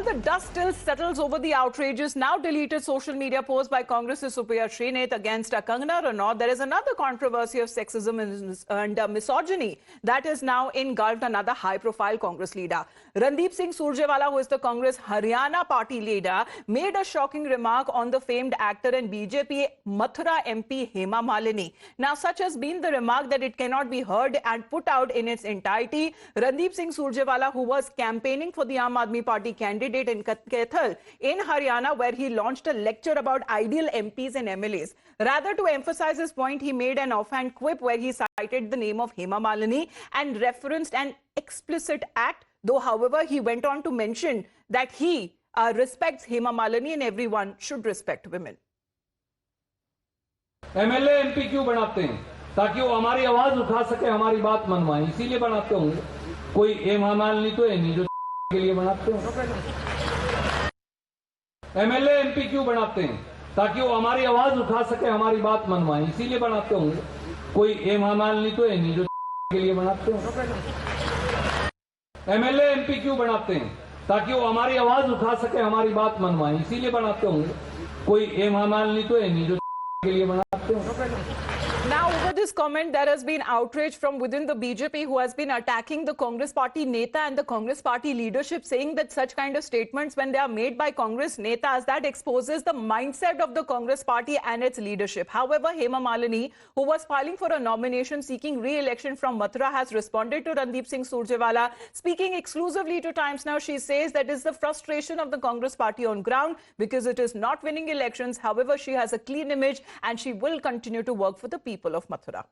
While the dust still settles over the outrageous, now deleted social media post by Congress's Supriya Srinath against Kangana Ranaut, there is another controversy of sexism and misogyny that is now engulfed another high-profile Congress leader. Randeep Singh Surjewala, who is the Congress Haryana party leader, made a shocking remark on the famed actor and BJP Mathura MP Hema Malini. Now, such has been the remark that it cannot be heard and put out in its entirety. Randeep Singh Surjewala, who was campaigning for the Aam Aadmi Party candidate in Kaithal in Haryana, where he launched a lecture about ideal MPs and MLAs. Rather, to emphasize his point, he made an offhand quip where he cited the name of Hema Malini and referenced an explicit act, though, however, he went on to mention that he respects Hema Malini and everyone should respect women. MLA MP क्यों बनाते हैं? ताकि वो हमारी आवाज उठा सके, हमारी बात मनवाए, इसीलिए बनाते होंगे। कोई हेमा मालिनी तो है नहीं जो के लिए बनाते हो। एमएलए एमपी क्यों बनाते हैं? ताकि वो हमारी आवाज उठा सके, हमारी बात मनवाए, इसीलिए बनाते होंगे। कोई हेमा मालिनी तो है नहीं जो के लिए बनाते हो। एमएलए एमपी क्यों बनाते हैं? ताकि वो हमारी आवाज उठा सके, हमारी बात मनवाए, इसीलिए बनाते होंगे। कोई हेमा मालिनी तो है नहीं जो के लिए बनाते हो। Now, over this comment, there has been outrage from within the BJP, who has been attacking the Congress party Neta and the Congress party leadership, saying that such kind of statements, when they are made by Congress Netas, that exposes the mindset of the Congress party and its leadership. However, Hema Malini, who was filing for a nomination seeking re-election from Mathura, has responded to Randeep Singh Surjewala. Speaking exclusively to Times Now, she says that is the frustration of the Congress party on ground because it is not winning elections. However, she has a clean image and she will continue to work for the people of Mathura.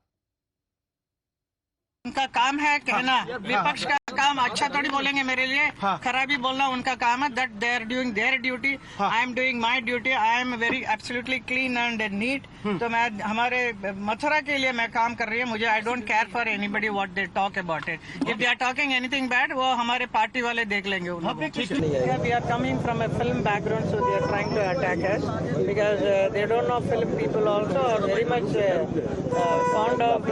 उनका काम है कहना, विपक्ष का काम अच्छा थोड़ी बोलेंगे मेरे लिए, खराबी बोलना उनका काम है. That they are doing their duty, I am doing my duty. I am very absolutely clean and neat. तो मैं हमारे मथुरा के लिए मैं काम कर रही हूँ. मुझे I don't care for anybody what they talk about it. If they are talking anything bad, वो हमारे पार्टी वाले देख लेंगे उनको. We are coming from a film background, so they are trying to attack us because they don't know film people also are very much fond of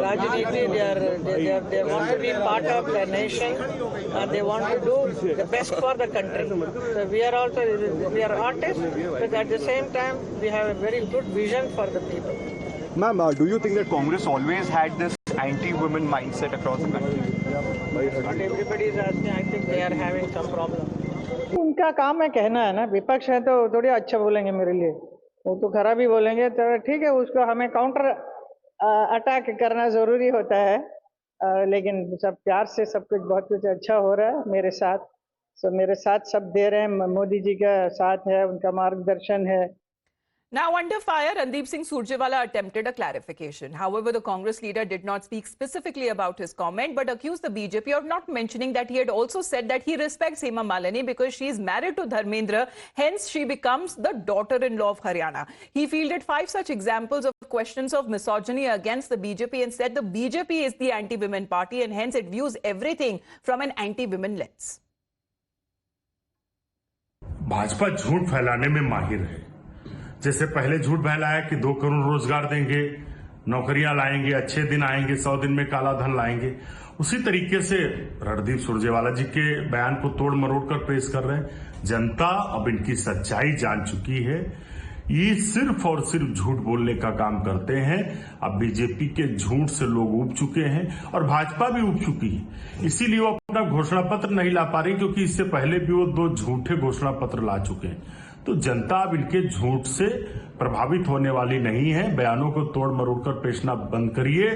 Rajneeti. They want to be part of the nation and they want to do the best for the country. So we are artists, but at the same time we have a very good vision for the people. Ma'am, do you think that Congress always had this anti-women mindset across the country? But everybody is asking, I think they are having some problem. उनका काम है कहना है ना, विपक्ष है तो थोड़ी अच्छा बोलेंगे मेरे लिए, वो तो खराब ही बोलेंगे. तो ठीक है, उसको हमें काउंटर अटैक करना जरूरी होता है, लेकिन सब प्यार से सब कुछ बहुत कुछ अच्छा हो रहा है मेरे साथ. सो मेरे साथ सब दे रहे हैं, मोदी जी का साथ है, उनका मार्गदर्शन है. Now, under fire, Randeep Singh Surjewala attempted a clarification. However, the Congress leader did not speak specifically about his comment, but accused the BJP of not mentioning that he had also said that he respects Hema Malini because she is married to Dharmendra, hence she becomes the daughter-in-law of Haryana. He fielded 5 such examples of questions of misogyny against the BJP and said the BJP is the anti-women party and hence it views everything from an anti-women lens. Bhajpa झूठ फैलाने में माहिर है. जैसे पहले झूठ फैलाया कि 2 करोड़ रोजगार देंगे, नौकरियां लाएंगे, अच्छे दिन आएंगे, 100 दिन में काला धन लाएंगे, उसी तरीके से रणदीप सुरजेवाला जी के बयान को तोड़ मरोड़ कर पेश कर रहे हैं. जनता अब इनकी सच्चाई जान चुकी है. ये सिर्फ और सिर्फ झूठ बोलने का काम करते हैं. अब बीजेपी के झूठ से लोग ऊब चुके हैं और भाजपा भी ऊब चुकी है. इसीलिए वो अपना घोषणा पत्र नहीं ला पा रही, क्योंकि इससे पहले भी वो 2 झूठे घोषणा पत्र ला चुके हैं. तो जनता अब इनके झूठ से प्रभावित होने वाली नहीं है. बयानों को तोड़ मरोड़ कर पेशना बंद करिए.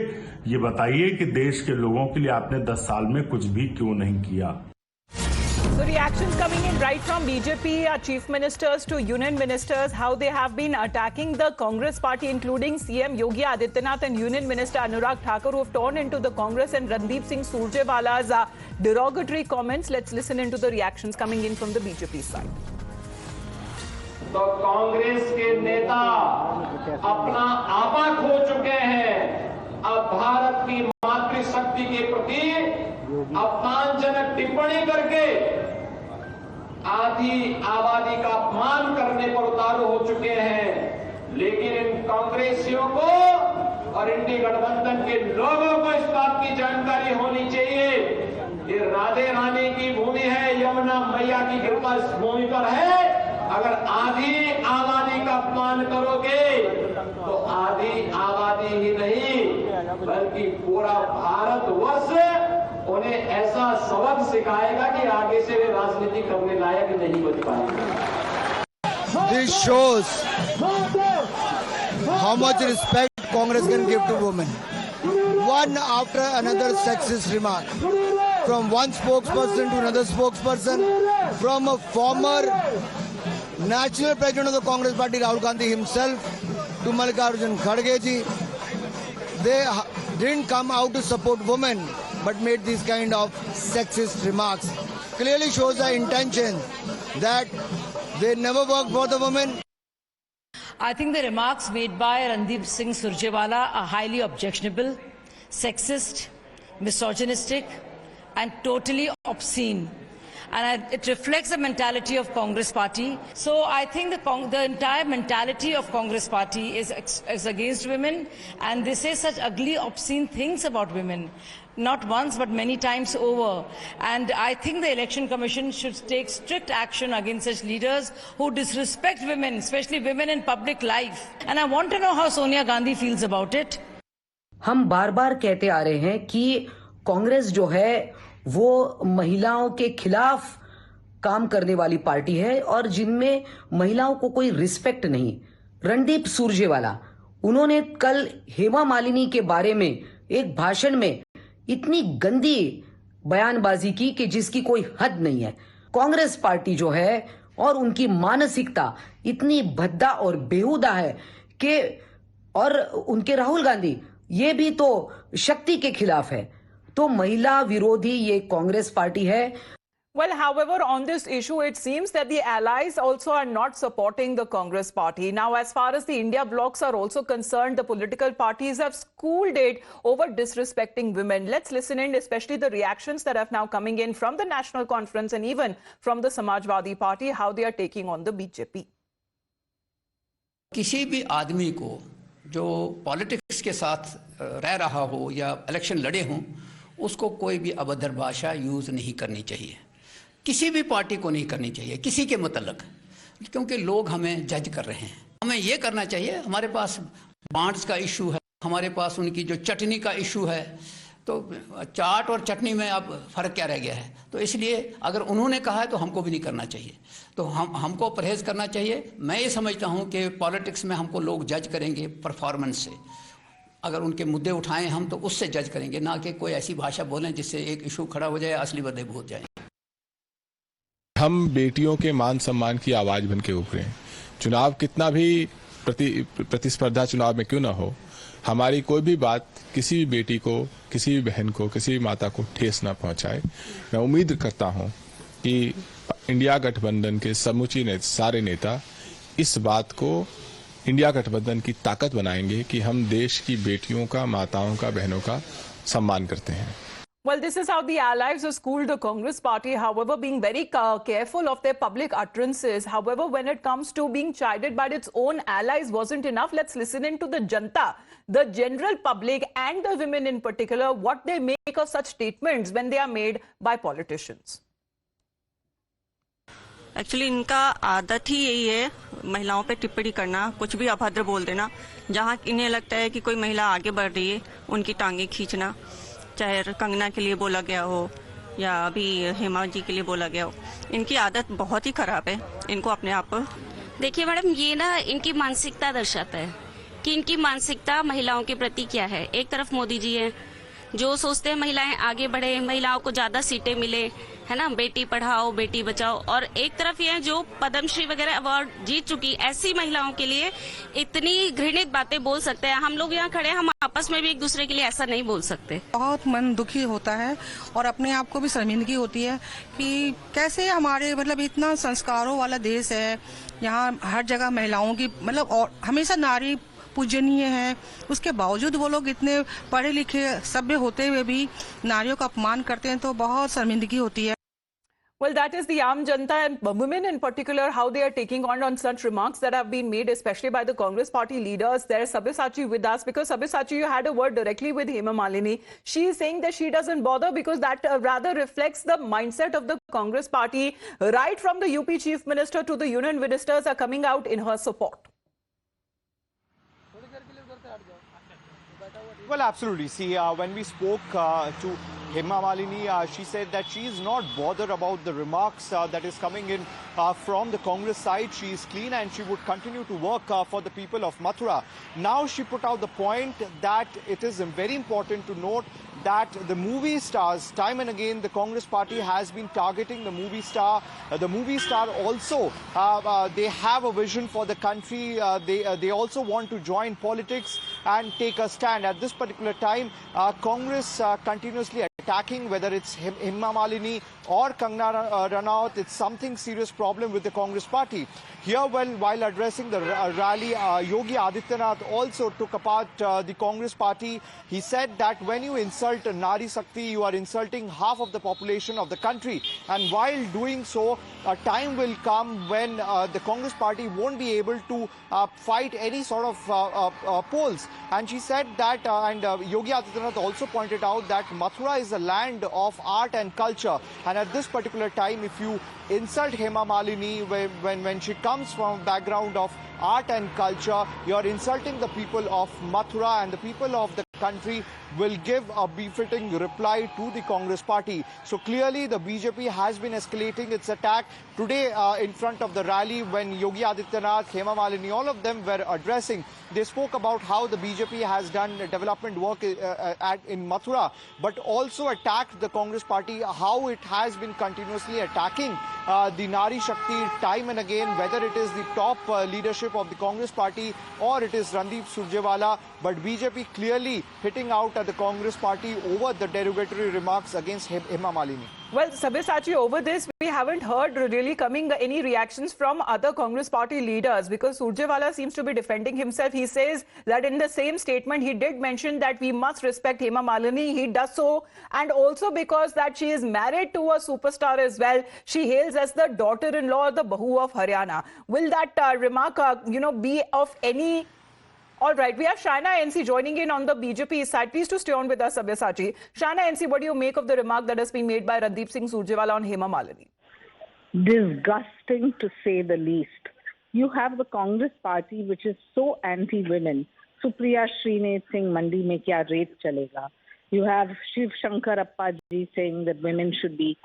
ये बताइए कि देश के लोगों के लिए आपने 10 साल में कुछ भी क्यों नहीं किया. So reactions coming in right from BJP chief ministers to union ministers, how they have been attacking the Congress party, including CM Yogi Adityanath and Union Minister Anurag Thakur, who have torn into the Congress and Randeep Singh Surjewala's derogatory comments. Let's listen into the reactions coming in from the BJP side. तो कांग्रेस के नेता अपना आपा खो चुके हैं. अब भारत की मातृशक्ति के प्रति अपमानजनक टिप्पणी करके आधी आबादी का अपमान करने पर उतारू हो चुके हैं. लेकिन इन कांग्रेसियों को और इंडी गठबंधन के लोगों को इस बात की जानकारी होनी चाहिए ये राधे रानी की भूमि है, यमुना मैया की कृपा इस भूमि पर है। अगर आधी आबादी का अपमान करोगे तो आधी आबादी ही नहीं बल्कि पूरा भारतवर्ष उन्हें ऐसा सबक सिखाएगा कि आगे से वे राजनीति करने लायक नहीं बच पाएंगे। This shows how much respect Congress can give to women. One after another sexist remark. From one spokesperson to another spokesperson, from a former national president of the Congress party, Rahul Gandhi himself, to Mallikarjun Kharge ji. They didn't come out to support women, but made these kind of sexist remarks. Clearly shows the intention that they never work for the women. I think the remarks made by Randeep Singh Surjewala are highly objectionable, sexist, misogynistic, and totally obscene. And it reflects the mentality of Congress party. So I think the entire mentality of Congress party is against women, and they say such ugly, obscene things about women. Not once, but many times over. And I think the Election Commission should take strict action against such leaders who disrespect women, especially women in public life. And I want to know how Sonia Gandhi feels about it. हम बार बार कहते आ रहे हैं कि कांग्रेस जो है वो महिलाओं के खिलाफ काम करने वाली पार्टी है और जिनमें महिलाओं को कोई रिस्पेक्ट नहीं। रणदीप सुरजेवाला, उन्होंने कल हेमा मालिनी के बारे में एक भाषण में इतनी गंदी बयानबाजी की कि जिसकी कोई हद नहीं है। कांग्रेस पार्टी जो है और उनकी मानसिकता इतनी भद्दा और बेहुदा है कि और उनके राहुल गांधी ये भी तो शक्ति के खिलाफ है। तो महिला विरोधी ये कांग्रेस पार्टी है। Well, however, on this issue, it seems that the allies also are not supporting the Congress party. Now, as far as the India blocs are also concerned, the political parties have schooled it over disrespecting women. Let's listen in, especially the reactions that are now coming in from the National Conference and even from the Samajwadi Party, how they are taking on the BJP. किसी भी आदमी को जो politics के साथ रह रहा हो या इलेक्शन लड़े हों, उसको कोई भी अभद्र भाषा यूज़ नहीं करनी चाहिए। किसी भी पार्टी को नहीं करनी चाहिए, किसी के मुतल्लक, क्योंकि लोग हमें जज कर रहे हैं। हमें ये करना चाहिए, हमारे पास बांड्स का इशू है, हमारे पास उनकी जो चटनी का इशू है, तो चाट और चटनी में अब फ़र्क क्या रह गया है। तो इसलिए अगर उन्होंने कहा है तो हमको भी नहीं करना चाहिए, तो हमको परहेज़ करना चाहिए। मैं ये समझता हूँ कि पॉलिटिक्स में हमको लोग जज करेंगे परफॉर्मेंस से। अगर उनके मुद्दे उठाएं हम तो उससे जज करेंगे, ना कि कोई ऐसी भाषा बोलें जिससे एक इशू खड़ा हो जाए, असली बदले भूल जाए। हम बेटियों के मान सम्मान की आवाज़ बन के उभरे। चुनाव कितना भी प्रतिस्पर्धा चुनाव में क्यों ना हो, हमारी कोई भी बात किसी भी बेटी को, किसी भी बहन को, किसी भी माता को ठेस ना पहुंचाए। मैं उम्मीद करता हूं कि इंडिया गठबंधन के समूची सारे नेता इस बात को इंडिया गठबंधन की ताकत बनाएंगे कि हम देश की बेटियों का, माताओं का, बहनों का सम्मान करते हैं। Well, this is how the allies have schooled the Congress party, however, being very careful of their public utterances. However, when it comes to being chided by its own allies wasn't enough. Let's listen in to the Janta, the general public and the women in particular, what they make of such statements when they are made by politicians. Actually इनका आदत ही यही है, महिलाओं पे टिप्पणी करना, कुछ भी अभद्र बोल देना। जहाँ इन्हें लगता है कि कोई महिला आगे बढ़ रही है, उनकी टांगें खींचना, चाहे कंगना के लिए बोला गया हो या अभी हेमा जी के लिए बोला गया हो। इनकी आदत बहुत ही खराब है। इनको अपने आप पर देखिए मैडम, ये ना इनकी मानसिकता दर्शाता है कि इनकी मानसिकता महिलाओं के प्रति क्या है। एक तरफ मोदी जी हैं जो सोचते हैं महिलाएं आगे बढ़े, महिलाओं को ज्यादा सीटें मिले, है ना, बेटी पढ़ाओ बेटी बचाओ, और एक तरफ ये है जो पद्मश्री वगैरह अवार्ड जीत चुकी ऐसी महिलाओं के लिए इतनी घृणित बातें बोल सकते हैं। हम लोग यहाँ खड़े, हम आपस में भी एक दूसरे के लिए ऐसा नहीं बोल सकते। बहुत मन दुखी होता है और अपने आप को भी शर्मिंदगी होती है कि कैसे हमारे मतलब इतना संस्कारों वाला देश है, यहाँ हर जगह महिलाओं की मतलब और हमेशा नारी पूजनीय है, उसके बावजूद वो लोग इतने पढ़े लिखे सभ्य होते हुए भी नारियों का अपमान करते हैं, तो बहुत शर्मिंदगी होती है। Well, that is the Aam Janta and women in particular, how they are taking on such remarks that have been made, especially by the Congress party leaders. There is Sabyasachi with us, because Sabyasachi, you had a word directly with Hema Malini. She is saying that she doesn't bother because that rather reflects the mindset of the Congress party. Right from the UP Chief Minister to the Union Ministers are coming out in her support. Well, absolutely. See, when we spoke to Hema Malini, she said that she is not bothered about the remarks that is coming in from the Congress side. She is clean and she would continue to work for the people of Mathura. Now she put out the point that it is very important to note that the movie stars, time and again, the Congress party has been targeting the movie star. The movie star also, they have a vision for the country. They also want to join politics and take a stand. At this particular time, Congress continuously attacking, whether it's Hema Malini or Kangana Ranaut. It's something serious problem with the Congress party. Here, while addressing the rally, Yogi Adityanath also took apart the Congress party. He said that when you insult Nari Shakti, you are insulting half of the population of the country. And while doing so, a time will come when the Congress party won't be able to fight any sort of polls. And she said that, and Yogi Adityanath also pointed out that Mathura is a land of art and culture. And at this particular time, if you insult Hema Malini when she comes from a background of art and culture, you're insulting the people of Mathura, and the people of the country will give a befitting reply to the Congress party. So clearly the BJP has been escalating its attack. Today in front of the rally, when Yogi Adityanath, Hema Malini, all of them were addressing, they spoke about how the BJP has done development work in Mathura, but also attacked the Congress party, how it has been continuously attacking the Nari Shakti time and again, whether it is the top leadership of the Congress party or it is Randeep Surjewala. But BJP clearly hitting out at the Congress party over the derogatory remarks against Hema Malini. Well, Sabyasachi, over this, we haven't heard really coming any reactions from other Congress party leaders, because Surjewala seems to be defending himself. He says that in the same statement, he did mention that we must respect Hema Malini. He does so. And also because that she is married to a superstar as well. She hails as the daughter-in-law, the Bahu of Haryana. Will that remark, be of any... All right, we have Shaina NC joining in on the BJP side. Please to stay on with us, Sabyasachi. Shaina NC, what do you make of the remark that has been made by Randeep Singh Surjewala on Hema Malini? Disgusting, to say the least. You have the Congress party, which is so anti-women. Supriya Srinath saying, Mandi mein kya rate chalega. You have Shiv Shankar Appaji saying that women should be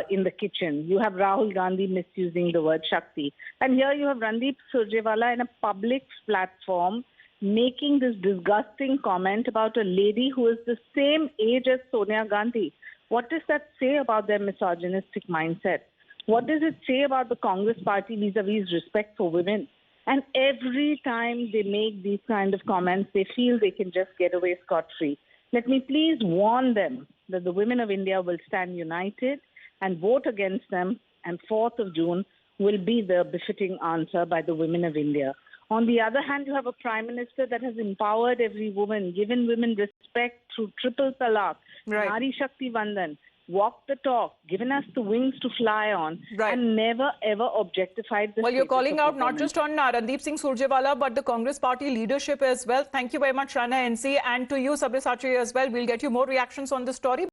in the kitchen. You have Rahul Gandhi misusing the word Shakti. And here you have Randeep Surjewala in a public platform making this disgusting comment about a lady who is the same age as Sonia Gandhi. What does that say about their misogynistic mindset? What does it say about the Congress party vis-a-vis respect for women? And every time they make these kind of comments, they feel they can just get away scot-free. Let me please warn them that the women of India will stand united and vote against them, and 4th of June will be the befitting answer by the women of India. On the other hand, you have a Prime Minister that has empowered every woman, given women respect through triple talaq, Nari Shakti Vandan, walked the talk, given us the wings to fly on, and never ever objectified the... Well, you're calling out not just on Randeep Singh Surjewala, but the Congress party leadership as well. Thank you very much, Shaina NC, and to you, Sabyasachi, as well. We'll get you more reactions on this story.